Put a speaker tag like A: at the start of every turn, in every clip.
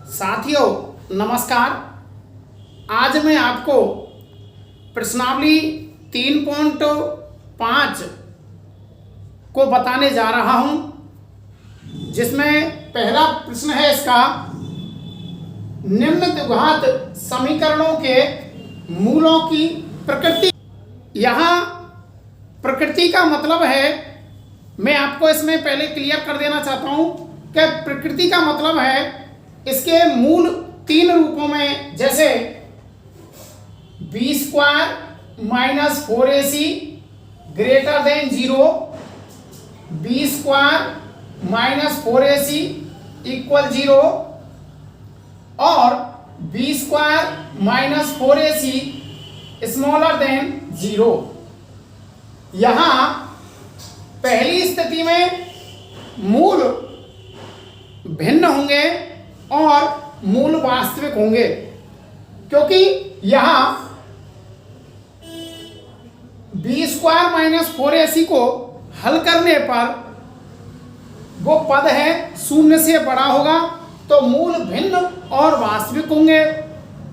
A: साथियों नमस्कार। आज मैं आपको प्रश्नावली 3.5 को बताने जा रहा हूं, जिसमें पहला प्रश्न है इसका, निम्न द्विघात समीकरणों के मूलों की प्रकृति। यहाँ प्रकृति का मतलब है, मैं आपको इसमें पहले क्लियर कर देना चाहता हूं कि प्रकृति का मतलब है इसके मूल तीन रूपों में, जैसे B square minus 4ac greater than 0, B square minus 4ac equal 0 और B square minus 4ac smaller than 0। यहां पहली स्थिति में मूल भिन्न होंगे और मूल वास्तविक होंगे, क्योंकि यहां बी स्क्वायर माइनस 4ac को हल करने पर वो पद है शून्य से बड़ा होगा, तो मूल भिन्न और वास्तविक होंगे।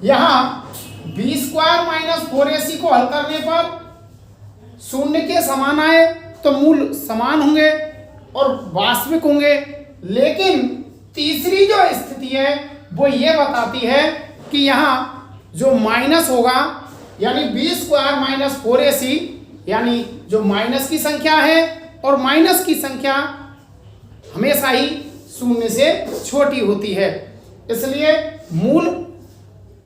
A: यहां बी स्क्वायर माइनस 4ac को हल करने पर शून्य के समान आए तो मूल समान होंगे और वास्तविक होंगे। लेकिन तीसरी जो स्थिति है वो ये बताती है कि यहाँ जो माइनस होगा, यानी बी स्क्वायर माइनस 4ac, यानी जो माइनस की संख्या है और माइनस की संख्या हमेशा ही शून्य से छोटी होती है, इसलिए मूल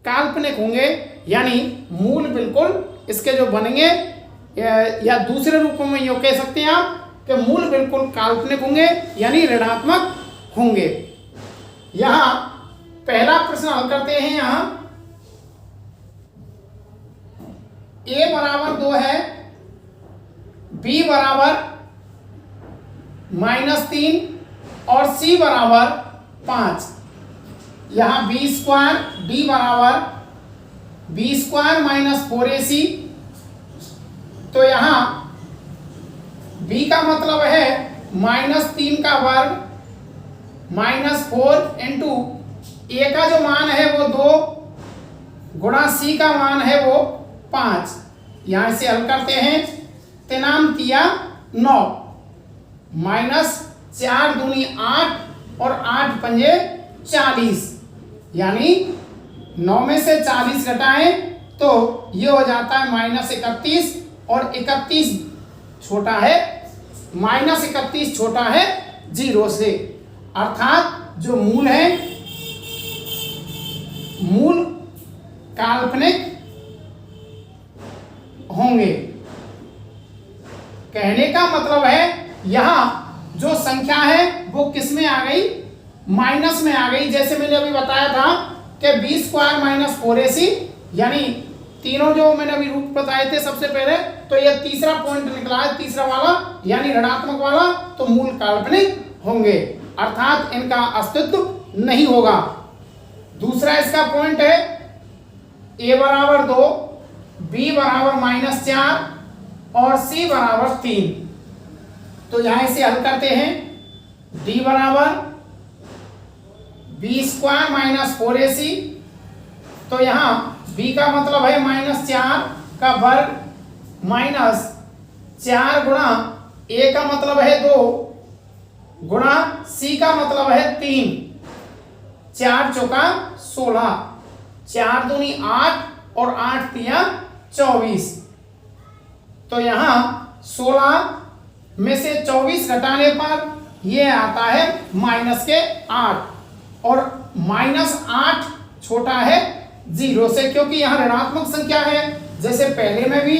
A: काल्पनिक होंगे। यानी मूल बिल्कुल इसके जो बनेंगे, या दूसरे रूपों में ये कह सकते हैं आप कि मूल बिल्कुल काल्पनिक होंगे, यानी ऋणात्मक होंगे। यहां पहला प्रश्न हल करते हैं। यहां a बराबर 2 है, b बराबर -3 और c बराबर 5। यहां बी स्क्वायर d बराबर बी स्क्वायर माइनस 4ac, तो यहां b का मतलब है -3 का वर्ग -4 इंटू a का जो मान है वो 2 गुणा c का मान है वो 5। यहां से हल करते हैं, तेनाम तिया 9, -4 दूनी 8 और 8 पंजे 40, यानी 9 में से 40 घटाएं तो ये हो जाता है -31 और 31 छोटा है, -31 छोटा है 0 से। अर्थात जो मूल है, मूल काल्पनिक होंगे। कहने का मतलब है यहां जो संख्या है वो किस में आ गई, माइनस में आ गई। जैसे मैंने अभी बताया था कि बी स्क्वायर माइनस 4ac, यानी तीनों जो मैंने अभी रूप बताए थे सबसे पहले, तो ये तीसरा पॉइंट निकला है, तीसरा वाला यानी ऋणात्मक वाला, तो मूल काल्पनिक होंगे, अर्थात इनका अस्तित्व नहीं होगा। दूसरा इसका पॉइंट है a बराबर 2, b बराबर -4 और c बराबर 3। तो यहां से हल करते हैं, d बराबर बी स्क्वायर माइनस 4ac, तो यहां b का मतलब है -4 का वर्ग -4 गुणा a का मतलब है 2 गुणा c का मतलब है 3, 4 चौका 16, 4 दूनी 8 और 8 तिया 24। तो यहां 16 में से 24 घटाने पर यह आता है -8 और -8 छोटा है 0 से, क्योंकि यहां ऋणात्मक संख्या है जैसे पहले में भी,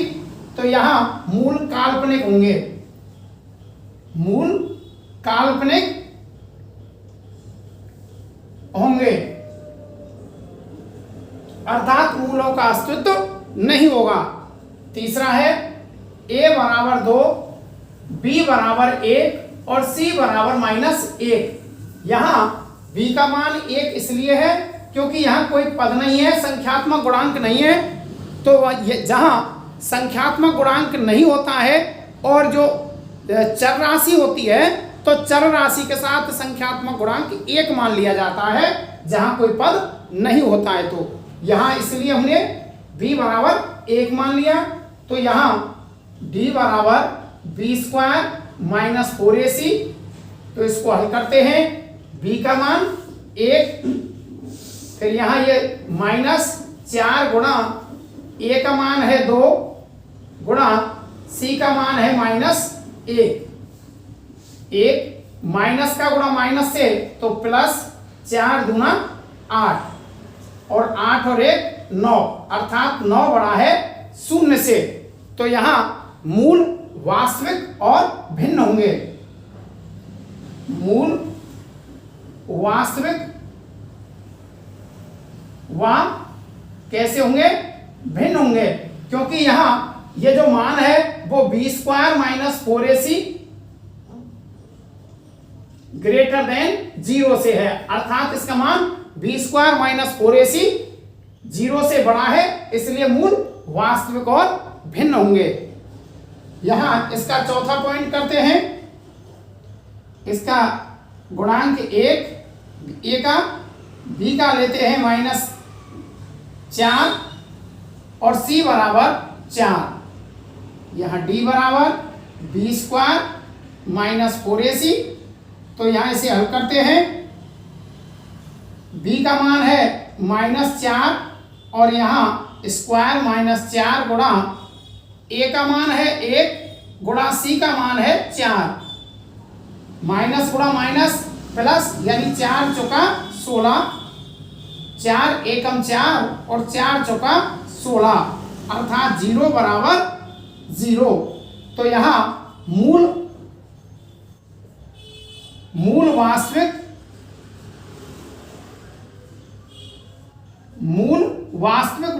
A: तो यहां मूल काल्पनिक होंगे, मूल काल्पनिक होंगे, अर्थात मूलों का अस्तित्व नहीं होगा। तीसरा है a बराबर 2, b बराबर 1 और c बराबर -1। यहां b का मान 1 इसलिए है क्योंकि यहां कोई पद नहीं है, संख्यात्मक गुणांक नहीं है। तो जहां संख्यात्मक गुणांक नहीं होता है और जो चर राशि होती है, तो चर राशि के साथ संख्यात्मक गुणांक 1 मान लिया जाता है। जहां कोई पद नहीं होता है। तो यहां इसलिए हमने b बराबर 1 मान लिया। तो यहां d बराबर b स्क्वायर माइनस 4ac। तो इसको हल करते हैं, b का मान 1, फिर यहां ये माइनस 4 गुणा a का मान है 2 गुणा c का मान है -1। माइनस का गुणा माइनस से तो प्लस 4 दूना 8 और 8 और 1 9, अर्थात 9 बड़ा है 0 से। तो यहां मूल वास्तविक और भिन्न होंगे। मूल वास्तविक व कैसे होंगे? भिन्न होंगे, क्योंकि यहां ये जो मान है वो b square minus 4ac greater than 0 से है, अर्थात इसका मान b स्क्वायर माइनस 4ac 0 से बड़ा है, इसलिए मूल वास्तविक और भिन्न होंगे। यहां इसका चौथा पॉइंट करते हैं। इसका गुणांक 1 a का b का लेते हैं -4 और c बराबर 4। यहां d बराबर b स्क्वायर माइनस 4ac। तो यहां इसे हल करते हैं, b का मान है -4 और यहां स्क्वायर -4 गुणा a का मान है 1 गुणा c का मान है 4, माइनस गुणा माइनस प्लस, यानी 4 चौका 16, 4 एकम 4 और 4 चौका 16, अर्थात 0 बराबर 0। तो यहां मूल वास्तविक व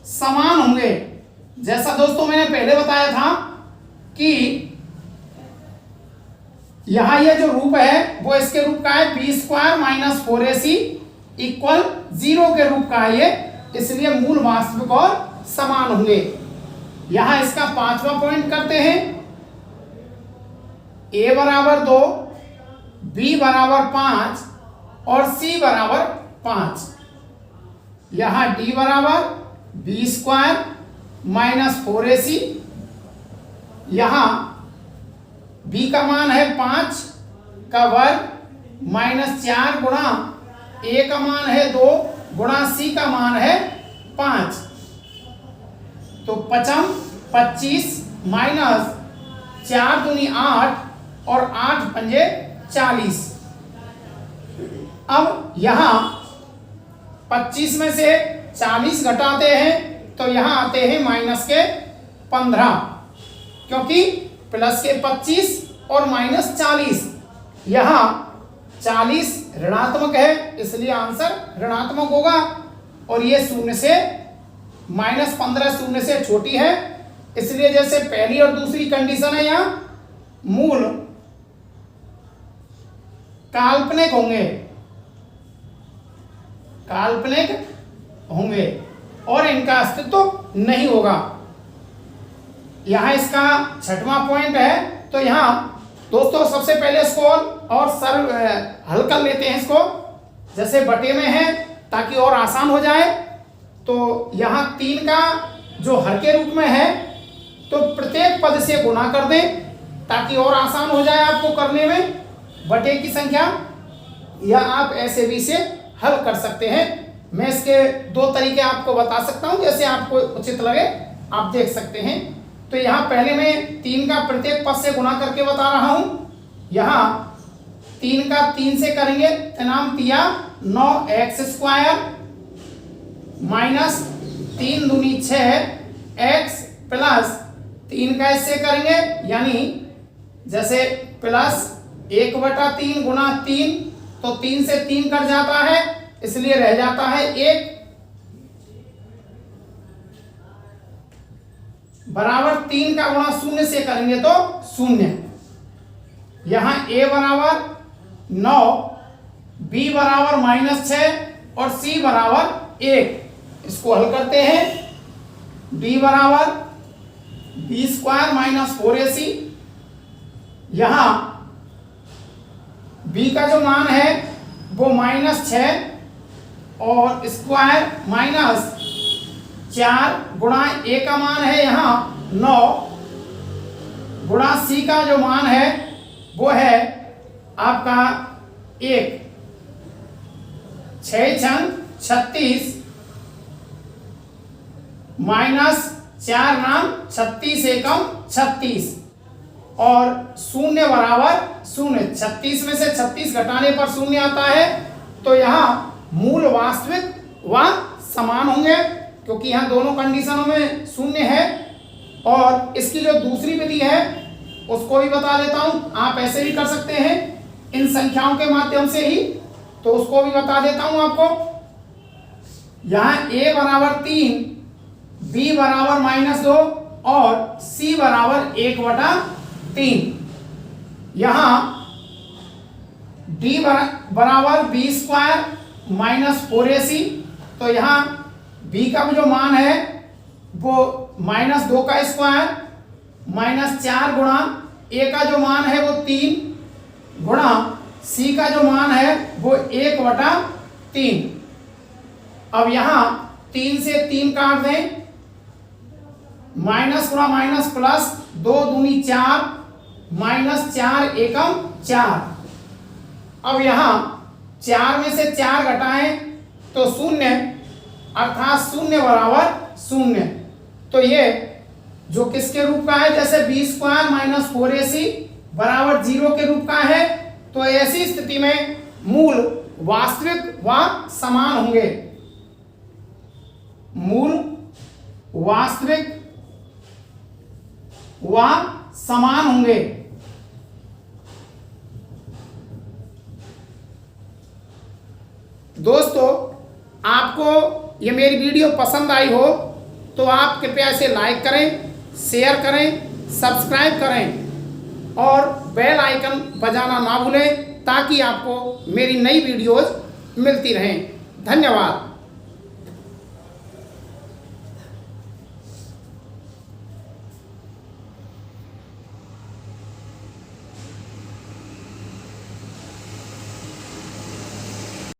A: समान होंगे। जैसा दोस्तों मैंने पहले बताया था कि यहां ये जो रूप है वो इसके रूप का है b square minus 4ac equal 0 के रूप का है ये, इसलिए मूल वास्तविक और समान होंगे। यहां इसका पांचवा पॉइंट करते हैं, a बराबर 2, b बराबर 5 और c बराबर 5। यहां d बराबर b स्क्वायर माइनस 4ac। यहां b का मान है 5 का वर्ग माइनस 4 गुणा a का मान है 2 गुणा c का मान है 5। तो 5 25 माइनस 4 दूनी 8 और 8 पंजे 40। अब यहां 25 में से 40 घटाते हैं तो यहां आते हैं माइनस के 15, क्योंकि प्लस के 25 और माइनस 40, यहां 40 ऋणात्मक है इसलिए आंसर ऋणात्मक होगा, और ये 0 से -15 0 से छोटी है, इसलिए जैसे पहली और दूसरी कंडीशन है यहां मूल काल्पनिक होंगे और इनका अस्तित्व नहीं होगा। यहां इसका छठवां पॉइंट है। तो यहां दोस्तों सबसे पहले इसको और सरल हल कर लेते हैं, इसको जैसे बटे में है ताकि और आसान हो जाए। तो यहां 3 का जो हर के रूप में है तो प्रत्येक पद से गुणा कर दें ताकि और आसान हो जाए आपको करने में बटे की संख्या, या आप ऐसे भी से हल कर सकते हैं। मैं इसके 2 तरीके आपको बता सकता हूं, जैसे आपको उचित लगे आप देख सकते हैं। तो यहाँ पहले मैं 3 का प्रत्येक पद से गुणा करके बता रहा हूं। यहाँ 3 का 3 से करेंगे, नाम दिया 9x स्क्वायर माइनस 3 दूनी 6x प्लस 3 का इससे करेंगे, यानी जैसे प्लस 1/3 गुणा 3, तो 3 से 3 कट जाता है इसलिए रह जाता है 1 बराबर 3 का गुणा 0 से करेंगे तो 0। यहां a बराबर 9, b बराबर -6 और c बराबर 1। इसको हल करते हैं, d बराबर b स्क्वायर माइनस 4ac। यहां b का जो मान है वो -6 और स्क्वायर माइनस 4 गुणा ए का मान है यहाँ 9 गुणा सी का जो मान है वो है आपका 1, 6 छंग 36 माइनस 4 नाम 36 एकम 36 और 0 बराबर 0। 36 में से 36 घटाने पर 0 आता है, तो यहाँ मूल वास्तविक व समान होंगे क्योंकि यहाँ दोनों कंडीशनों में 0 है। और इसकी जो दूसरी विधि है उसको भी बता देता हूँ, आप ऐसे भी कर सकते हैं इन संख्याओं के माध्यम से ही, तो उसको भी बता देता हूँ आपको। यहाँ a बराबर 3, b बराबर -2 और c बराबर 1/3। यहाँ d बराबर b स्क्वायर माइनस 4ac, तो यहाँ b का जो मान है वो -2 का स्क्वायर माइनस 4 गुणा a का जो मान है वो 3 गुणा c का जो मान है वो 1/3। अब यहाँ 3 से 3 काट दें, माइनस गुणा माइनस प्लस 2 दूनी 4 माइनस 4 एकम 4। अब यहाँ 4 में से 4 घटाएं तो 0, अर्थात 0 बराबर 0। तो ये जो किसके रूप का है, जैसे b स्क्वायर माइनस 4ac बराबर 0 के रूप का है, तो ऐसी स्थिति में मूल वास्तविक व समान होंगे। मूल वास्तविक व समान होंगे। दोस्तों, आपको ये मेरी वीडियो पसंद आई हो तो आप कृपया इसे लाइक करें, शेयर करें, सब्सक्राइब करें और बेल आइकन बजाना ना भूलें ताकि आपको मेरी नई वीडियोस मिलती रहें। धन्यवाद।